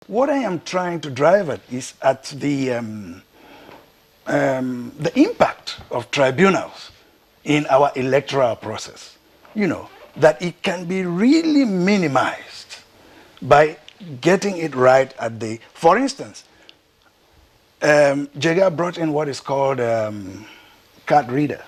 What I am trying to drive at is at the impact of tribunals in our electoral process. You know, that it can be really minimized by getting it right at the, for instance, Jega brought in what is called card reader.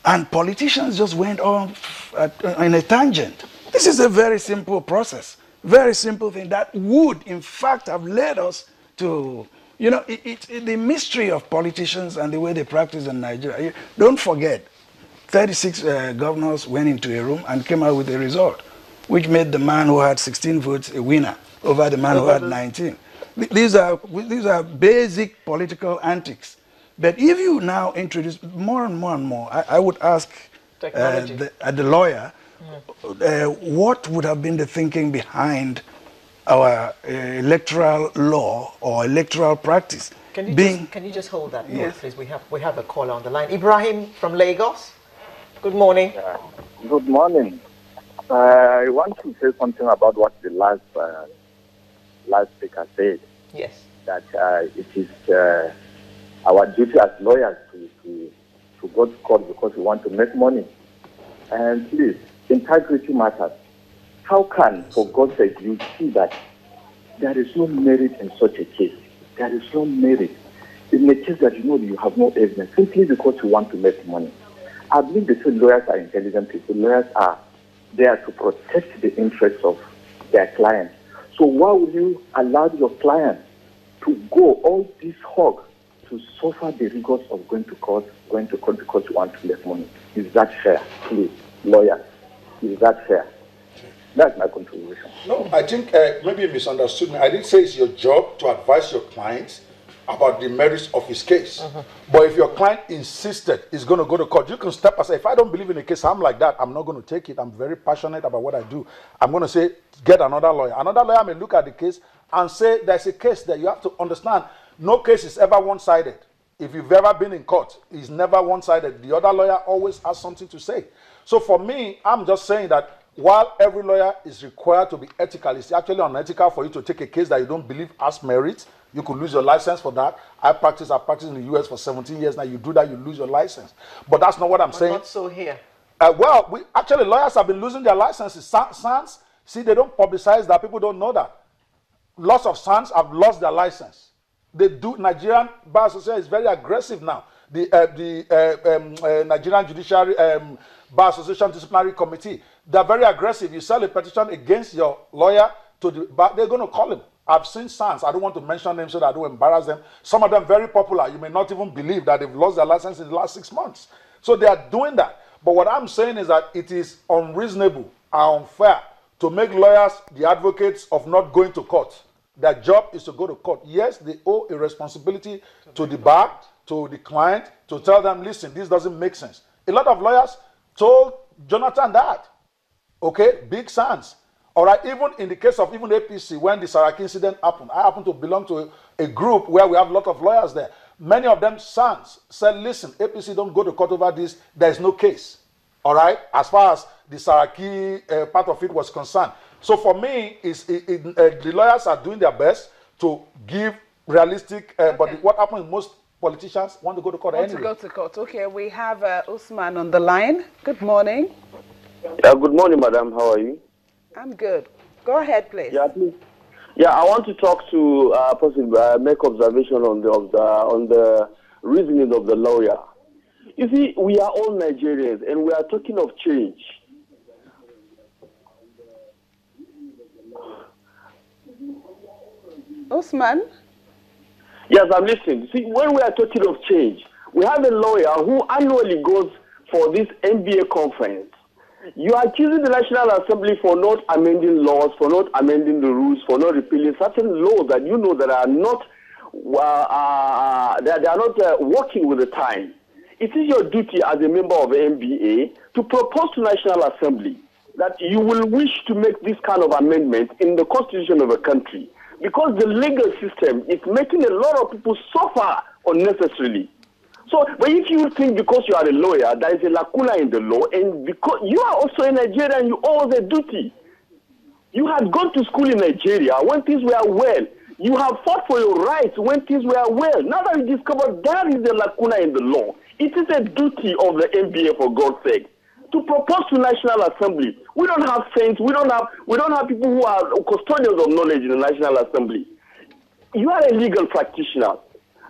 And politicians just went off in a tangent. This is a very simple process, very simple thing that would, in fact, have led us to, you know, the mystery of politicians and the way they practice in Nigeria. Don't forget, 36 governors went into a room and came out with a result, which made the man who had 16 votes a winner over the man who had 19. These are basic political antics. But if you now introduce more and more and more, I would ask the lawyer, what would have been the thinking behind our electoral law or electoral practice? Can you just hold that thought, please? We have a caller on the line. Ibrahim from Lagos. Good morning. Good morning. I want to say something about what the last speaker said. Yes. That it is our duty as lawyers to go to court because we want to make money. And please, integrity matters. How can, for God's sake, you see that there is no merit in such a case? There is no merit in a case that you know you have no evidence simply because you want to make money. I believe they say lawyers are intelligent people. Lawyers are there to protect the interests of their clients. So why would you allow your client to go all this hog to suffer the rigors of going to court because you want to make money? Is that fair? Please, lawyers, is that fair? That's my contribution. No, I think maybe you misunderstood me. I didn't say it's your job to advise your clients about the merits of his case. But if your client insisted he's going to go to court, you can step aside. If I don't believe in a case, I'm like that, I'm not going to take it. I'm very passionate about what I do. I'm going to say, get another lawyer. Another lawyer may look at the case and say, there's a case that you have to understand. No case is ever one-sided. If you've ever been in court, it's never one-sided. The other lawyer always has something to say. So for me, I'm just saying that while every lawyer is required to be ethical, it's actually unethical for you to take a case that you don't believe has merit. You could lose your license for that. I practiced in the US for 17 years. Now you do that, you lose your license. But that's not what I'm saying. Not so here. Well, actually, lawyers have been losing their licenses. SANS, see, they don't publicize that. People don't know that. Lots of SANS have lost their license. They do. Nigerian Bar Association is very aggressive now. The Nigerian Judiciary Bar Association Disciplinary Committee, they're very aggressive. You sell a petition against your lawyer to the bar, they're going to call him. I've seen SANS. I don't want to mention them so that I don't embarrass them. Some of them very popular. You may not even believe that they've lost their license in the last 6 months. So they are doing that. But what I'm saying is that it is unreasonable and unfair to make lawyers the advocates of not going to court. Their job is to go to court. Yes, they owe a responsibility to the bar, to the client, to tell them, listen, this doesn't make sense. A lot of lawyers told Jonathan that. Okay, big SANS. All right, even in the case of even APC, when the Saraki incident happened, I happen to belong to a group where we have a lot of lawyers there. Many of them, SANS, said, listen, APC don't go to court over this. There is no case. All right, as far as the Saraki part of it was concerned. So for me, the lawyers are doing their best to give realistic, but what happens, most politicians want to go to court anyway. Want to go to court. Okay, we have Usman on the line. Good morning. Good morning, madam. How are you? I'm good. Go ahead, please. Yeah, please. Yeah, I want to talk to make observation on the reasoning of the lawyer. You see, we are all Nigerians, and we are talking of change. Usman? Yes, I'm listening. See, when we are talking of change, we have a lawyer who annually goes for this NBA conference. You are accusing the National Assembly for not amending laws, for not amending the rules, for not repealing certain laws that you know that are not working with the time. It is your duty as a member of the NBA to propose to National Assembly that you will wish to make this kind of amendment in the constitution of a country, because the legal system is making a lot of people suffer unnecessarily. So, but if you think because you are a lawyer, there is a lacuna in the law, and because you are also a Nigerian, you owe the duty You had gone to school in Nigeria when things were well. You have fought for your rights when things were well. Now that you discovered there is a lacuna in the law, it is a duty of the NBA, for God's sake, to propose to National Assembly. We don't have saints. We don't have people who are custodians of knowledge in the National Assembly. You are a legal practitioner.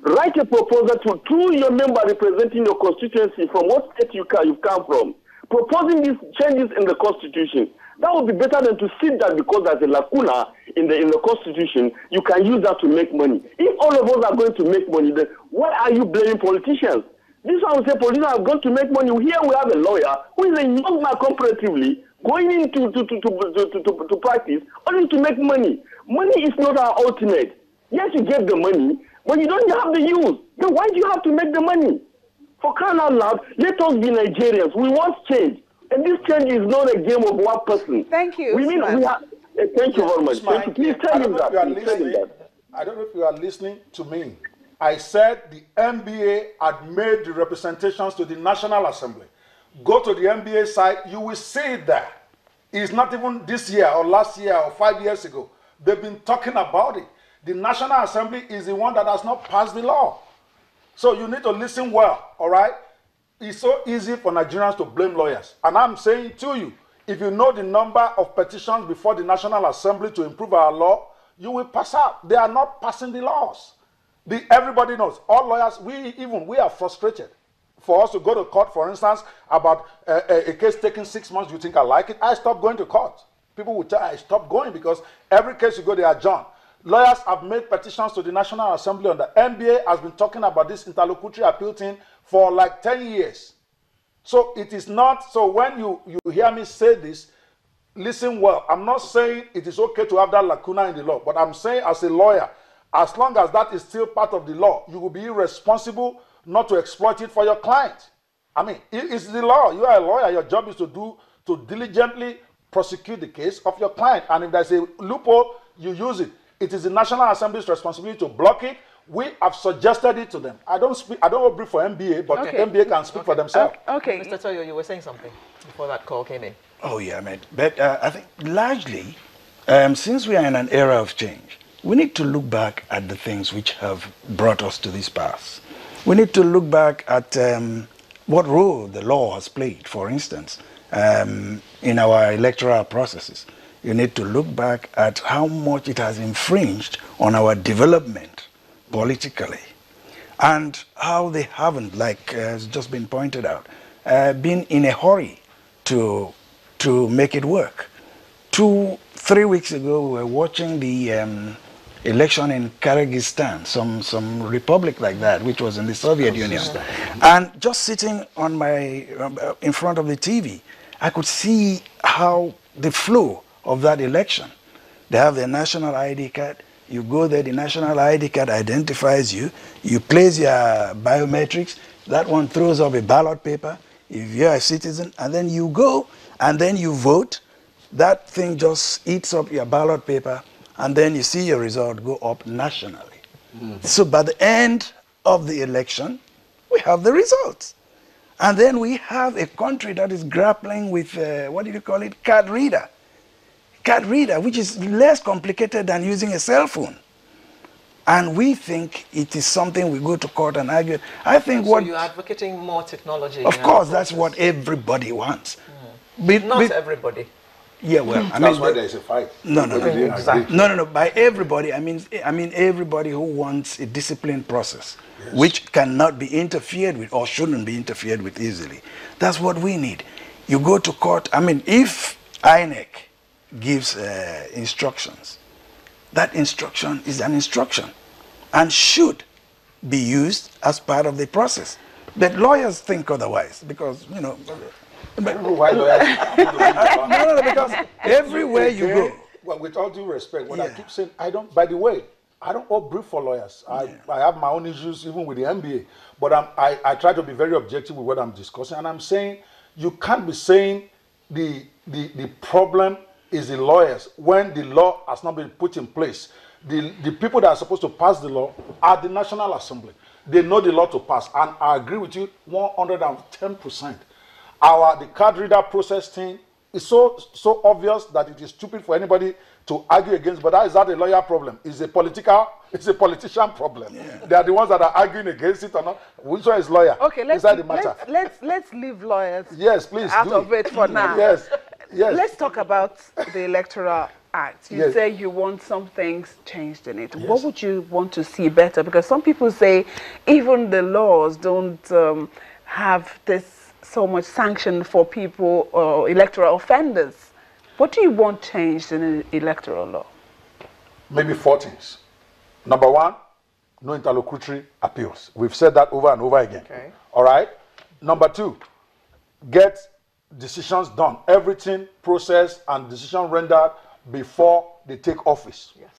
Write a proposal to your member representing your constituency from what state you've come from, proposing these changes in the Constitution. That would be better than to sit there because there's a lacuna in the Constitution. You can use that to make money. If all of us are going to make money, then why are you blaming politicians? This one will say politicians are going to make money. Here we have a lawyer who is a young man comparatively going into to practice only to make money. Money is not our ultimate. Yes, you get the money, but you don't have the use. Then why do you have to make the money? For crying out loud, let us be Nigerians. We want change. And this change is not a game of one person. Thank you. We have. Thank you very much. Thank you. Please tell him that. I don't know if you are listening to me. I said the NBA had made the representations to the National Assembly. Go to the NBA site, you will see it there. It's not even this year or last year or 5 years ago. They've been talking about it. The National Assembly is the one that has not passed the law. So you need to listen well, all right? It's so easy for Nigerians to blame lawyers. And I'm saying to you, if you know the number of petitions before the National Assembly to improve our law, you will pass out. They are not passing the laws. Everybody knows. All lawyers, we are frustrated. For us to go to court, for instance, about a case taking 6 months, you think I like it? I stopped going to court. People will tell I stopped going because every case you go, they adjourn. Lawyers have made petitions to the National Assembly, and the NBA has been talking about this interlocutory appeal thing for like 10 years. So it is not, so when you hear me say this, listen well. I'm not saying it is okay to have that lacuna in the law, but I'm saying as a lawyer, as long as that is still part of the law, you will be irresponsible not to exploit it for your client. I mean, it's the law. You are a lawyer. Your job is to diligently prosecute the case of your client. And if there's a loophole, you use it. It is the National Assembly's responsibility to block it. We have suggested it to them. I don't brief for MBA, but MBA can speak for themselves. Okay. Mr. Toyo, you were saying something before that call came in. Oh, yeah, man. But I think largely, since we are in an era of change, we need to look back at the things which have brought us to this pass. We need to look back at what role the law has played, for instance, in our electoral processes. You need to look back at how much it has infringed on our development politically, and how they haven't, like has just been pointed out, been in a hurry to make it work. 2-3 weeks ago, we were watching the election in Kyrgyzstan, some republic like that, which was in the Soviet Union. And just sitting on in front of the TV, I could see how the flow of that election. They have their national ID card. You go there, the national ID card identifies you. You place your biometrics. That one throws up a ballot paper if you're a citizen, and then you go and then you vote. That thing just eats up your ballot paper, and then you see your result go up nationally. So by the end of the election, we have the results. And then we have a country that is grappling with, what do you call it, card reader, which is less complicated than using a cell phone. And we think it is something we go to court and argue. I think so you're advocating more technology. Of course, that's what everybody wants. Not everybody. Yeah, well, I mean, that's why there is a fight. No. By everybody, I mean everybody who wants a disciplined process, yes, which cannot be interfered with or shouldn't be interfered with easily. That's what we need. You go to court. I mean, if INEC gives instructions, that instruction is an instruction and should be used as part of the process. But lawyers think otherwise because, you know. I don't know why lawyers no, because everywhere you go. Well, with all due respect, what I keep saying, by the way, I don't all brief for lawyers. I have my own issues even with the MBA. But I try to be very objective with what I'm discussing. And I'm saying you can't be saying the problem is the lawyers when the law has not been put in place. The people that are supposed to pass the law are the National Assembly. They know the law to pass. And I agree with you 110%. The card reader process thing It's so obvious that it is stupid for anybody to argue against. But that is not a lawyer problem. It's a politician problem. Yeah. They are the ones that are arguing against it or not. Which one is lawyer? Okay, let's leave lawyers. Yes, please out of it for now. Yes. Let's talk about the Electoral Act. You say you want some things changed in it. What would you want to see better? Because some people say even the laws don't have this so much sanction for people or electoral offenders. What do you want changed in the electoral law? Maybe 4 things. Number 1, no interlocutory appeals. We've said that over and over again. Okay. All right. Number 2, get decisions done. Everything processed and decision rendered before they take office. Yes.